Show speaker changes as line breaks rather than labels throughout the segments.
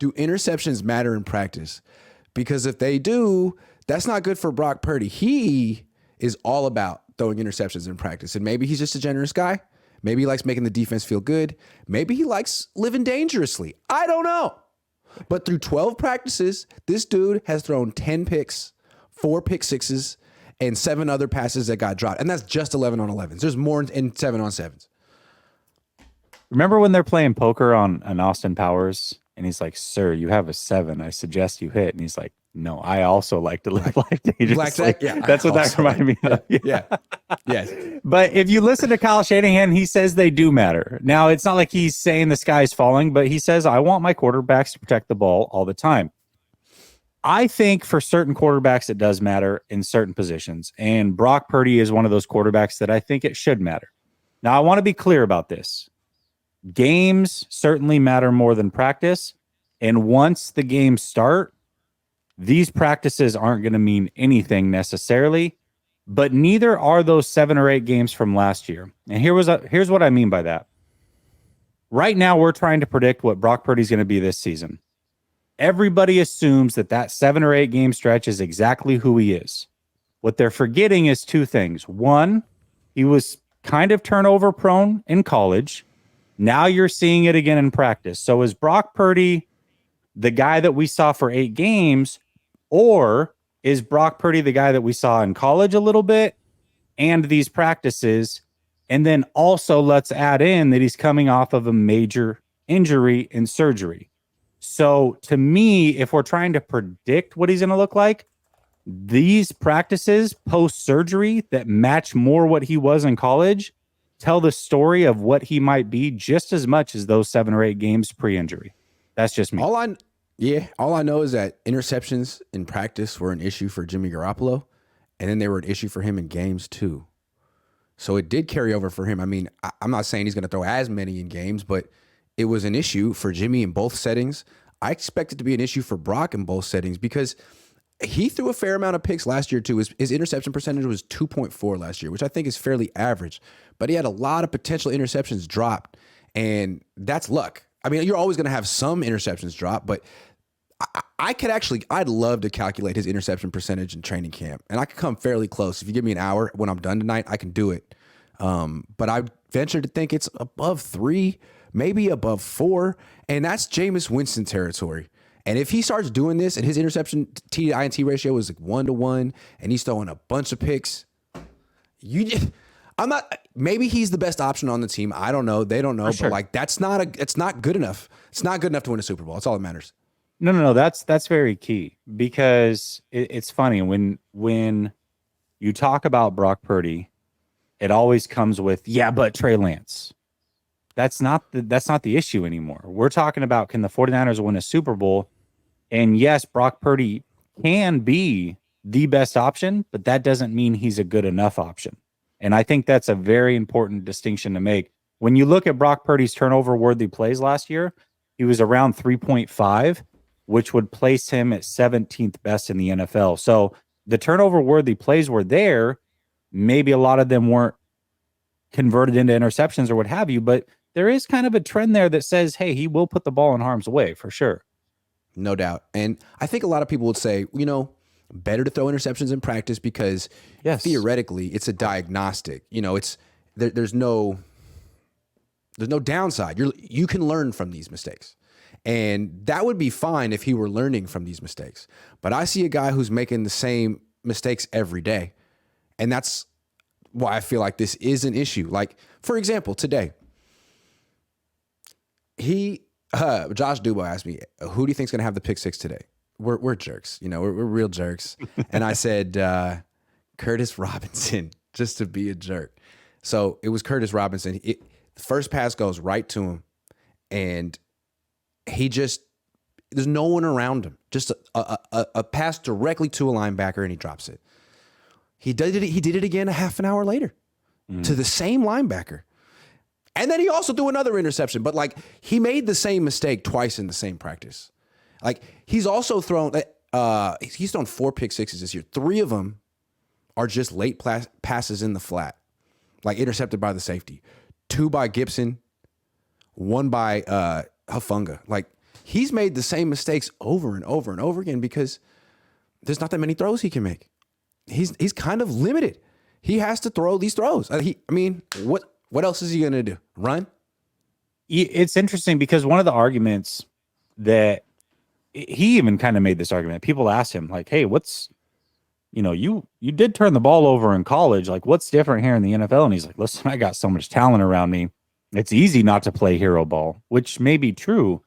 do interceptions matter in practice? Because if they do, that's not good for Brock Purdy. He is all about throwing interceptions in practice. And maybe he's just a generous guy. Maybe he likes making the defense feel good. Maybe he likes living dangerously. I don't know. But through 12 practices, this dude has thrown 10 picks, 4 pick sixes, and 7 other passes that got dropped. And that's just 11 on 11s. There's more in 7 on 7s.
Remember when they're playing poker on Austin Powers? And he's like, sir, you have a 7. I suggest you hit. And he's like, no, I also like to live life dangerously.
Like that? Yeah,
that's what that reminded me of.
Yeah. Yes.
But if you listen to Kyle Shanahan, he says they do matter. Now, it's not like he's saying the sky's falling, but he says, I want my quarterbacks to protect the ball all the time. I think for certain quarterbacks, it does matter in certain positions. And Brock Purdy is one of those quarterbacks that I think it should matter. Now, I want to be clear about this. Games certainly matter more than practice. And once the games start, these practices aren't going to mean anything necessarily, but neither are those 7 or 8 games from last year. And here's what I mean by that. Right now, we're trying to predict what Brock Purdy's going to be this season. Everybody assumes that 7 or 8 game stretch is exactly who he is. What they're forgetting is 2 things. One, he was kind of turnover prone in college. Now you're seeing it again in practice. So is Brock Purdy the guy that we saw for 8 games, or is Brock Purdy the guy that we saw in college a little bit and these practices? And then also let's add in that he's coming off of a major injury and surgery. So to me, if we're trying to predict what he's going to look like, these practices post-surgery that match more what he was in college tell the story of what he might be just as much as those 7 or 8 games pre-injury. That's just me. All
I know is that interceptions in practice were an issue for Jimmy Garoppolo, and then they were an issue for him in games too. So it did carry over for him. I mean, I'm not saying he's going to throw as many in games, but it was an issue for Jimmy in both settings. I expect it to be an issue for Brock in both settings because he threw a fair amount of picks last year too. His interception percentage was 2.4 last year, which I think is fairly average, but he had a lot of potential interceptions dropped, and that's luck. I mean, you're always going to have some interceptions drop, but I'd love to calculate his interception percentage in training camp, and I could come fairly close. If you give me an hour when I'm done tonight, I can do it. But I venture to think it's above 3, maybe above 4, and that's Jameis Winston territory. And if he starts doing this and his interception T to INT ratio is like 1-to-1 and he's throwing a bunch of picks, maybe he's the best option on the team. I don't know. They don't know. But like, it's not good enough. It's not good enough to win a Super Bowl. That's all that matters.
No. That's very key because it's funny when you talk about Brock Purdy, it always comes with, but Trey Lance. That's not the issue anymore. We're talking about, can the 49ers win a Super Bowl? And yes, Brock Purdy can be the best option, but that doesn't mean he's a good enough option. And I think that's a very important distinction to make. When you look at Brock Purdy's turnover-worthy plays last year, he was around 3.5, which would place him at 17th best in the NFL. So the turnover-worthy plays were there. Maybe a lot of them weren't converted into interceptions or what have you, but there is kind of a trend there that says, hey, he will put the ball in harm's way for sure.
No doubt. And I think a lot of people would say, better to throw interceptions in practice because theoretically it's a diagnostic. There's no downside. You can learn from these mistakes. And that would be fine if he were learning from these mistakes. But I see a guy who's making the same mistakes every day. And that's why I feel like this is an issue. Like, for example, today, Josh Dubois asked me, who do you think's going to have the pick 6 today? We're jerks. We're real jerks. And I said, Curtis Robinson, just to be a jerk. So it was Curtis Robinson. The first pass goes right to him. And there's no one around him. Just a pass directly to a linebacker and he drops it. He did it again a half an hour later to the same linebacker. And then he also threw another interception, but like he made the same mistake twice in the same practice. Like he's also thrown 4 pick sixes this year. 3 of them are just late passes in the flat, like intercepted by the safety. 2 by Gibson, 1 by Hufanga. Like he's made the same mistakes over and over and over again because there's not that many throws he can make. He's kind of limited. He has to throw these throws. What else is he going to do? Run?
It's interesting because one of the arguments that he even kind of made this argument, people asked him like, hey, you did turn the ball over in college. Like, what's different here in the NFL? And he's like, listen, I got so much talent around me. It's easy not to play hero ball, which may be true.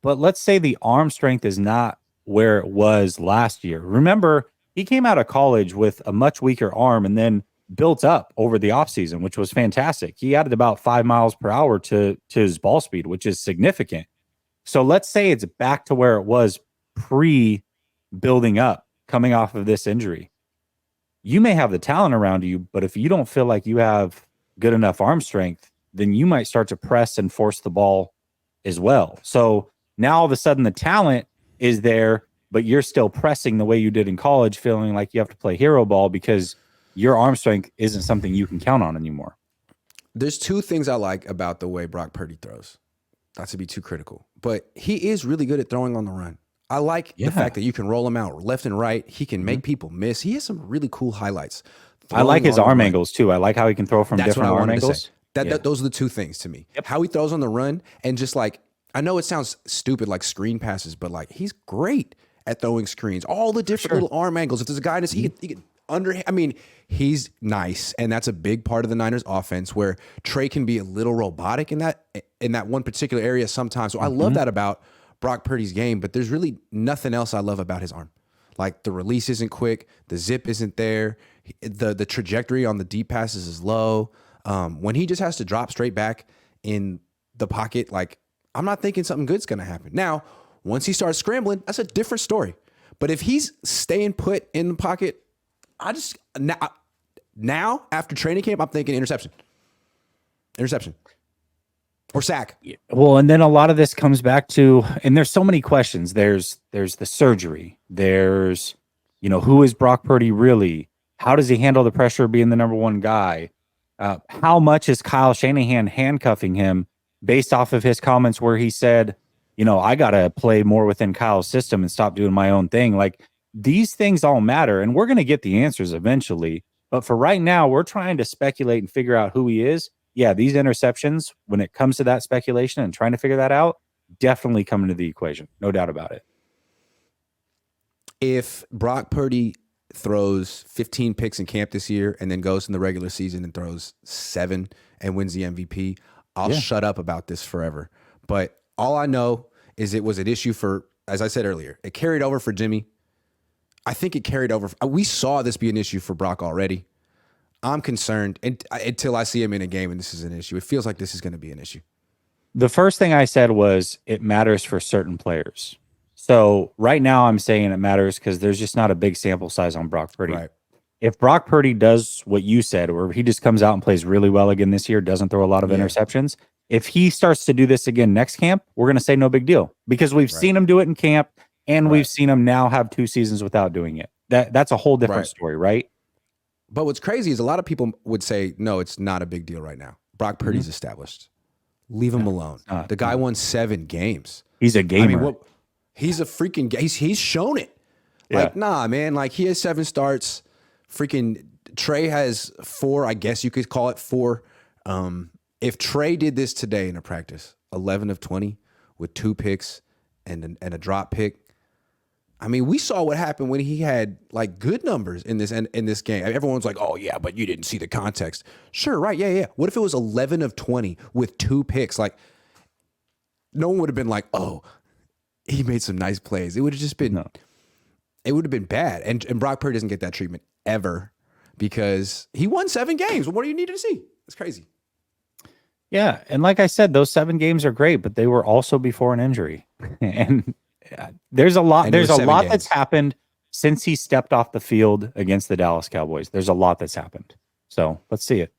But let's say the arm strength is not where it was last year. Remember, he came out of college with a much weaker arm and then built up over the offseason, which was fantastic. He added about 5 miles per hour to his ball speed, which is significant. So let's say it's back to where it was pre-building up, coming off of this injury. You may have the talent around you, but if you don't feel like you have good enough arm strength, then you might start to press and force the ball as well. So now all of a sudden the talent is there, but you're still pressing the way you did in college, feeling like you have to play hero ball because your arm strength isn't something you can count on anymore.
There's two things I like about the way Brock Purdy throws. Not to be too critical, but he is really good at throwing on the run. I like the fact that you can roll him out left and right. He can make people miss. He has some really cool highlights.
I like his arm angles too. I like how he can throw from different arm angles.
Those are the two things to me. Yep. How he throws on the run and just like, I know it sounds stupid like screen passes, but like he's great at throwing screens. All the different little arm angles. If there's a guy in this, he can he's nice, and that's a big part of the Niners offense where Trey can be a little robotic in that one particular area sometimes. So I love that about Brock Purdy's game, but there's really nothing else I love about his arm. Like the release isn't quick, the zip isn't there, the trajectory on the deep passes is low. When he just has to drop straight back in the pocket, like I'm not thinking something good's going to happen. Now, once he starts scrambling, that's a different story. But if he's staying put in the pocket, now after training camp, I'm thinking interception or sack.
Well, and then a lot of this comes back to, and there's so many questions. There's the surgery. There's, who is Brock Purdy really? How does he handle the pressure of being the number one guy? How much is Kyle Shanahan handcuffing him based off of his comments where he said, I got to play more within Kyle's system and stop doing my own thing. Like these things all matter, and we're going to get the answers eventually. But for right now, we're trying to speculate and figure out who he is. Yeah, these interceptions, when it comes to that speculation and trying to figure that out, definitely come into the equation. No doubt about it.
If Brock Purdy throws 15 picks in camp this year and then goes in the regular season and throws 7 and wins the MVP, I'll shut up about this forever. But all I know is it was an issue for, as I said earlier, it carried over for Jimmy. I think it carried over. We saw this be an issue for Brock already. I'm concerned until I see him in a game and this is an issue. It feels like this is going to be an issue.
The first thing I said was it matters for certain players. So right now I'm saying it matters because there's just not a big sample size on Brock Purdy.
Right.
If Brock Purdy does what you said, or he just comes out and plays really well again this year, doesn't throw a lot of interceptions, if he starts to do this again next camp, we're going to say no big deal because we've seen him do it in camp and we've seen him now have 2 seasons without doing it. That's a whole different story, right?
But what's crazy is a lot of people would say, no, it's not a big deal right now. Brock Purdy's established. Leave him alone. The guy won 7 games.
He's a gamer.
He's a freaking he's shown it. Like, nah, man. Like, he has 7 starts. Freaking Trey has 4. I guess you could call it 4. If Trey did this today in a practice, 11 of 20 with 2 picks and a drop pick. I mean, we saw what happened when he had like good numbers in this game. Everyone's like, "Oh yeah, but you didn't see the context." Sure, right? Yeah. What if it was 11 of 20 with 2 picks? Like, no one would have been like, "Oh, he made some nice plays." It would have just been, it would have been bad. And Brock Purdy doesn't get that treatment ever because he won 7 games. What do you need to see? It's crazy.
Yeah, and like I said, those 7 games are great, but they were also before an injury, and there's a lot. There's a lot that's happened since he stepped off the field against the Dallas Cowboys. There's a lot that's happened. So let's see it.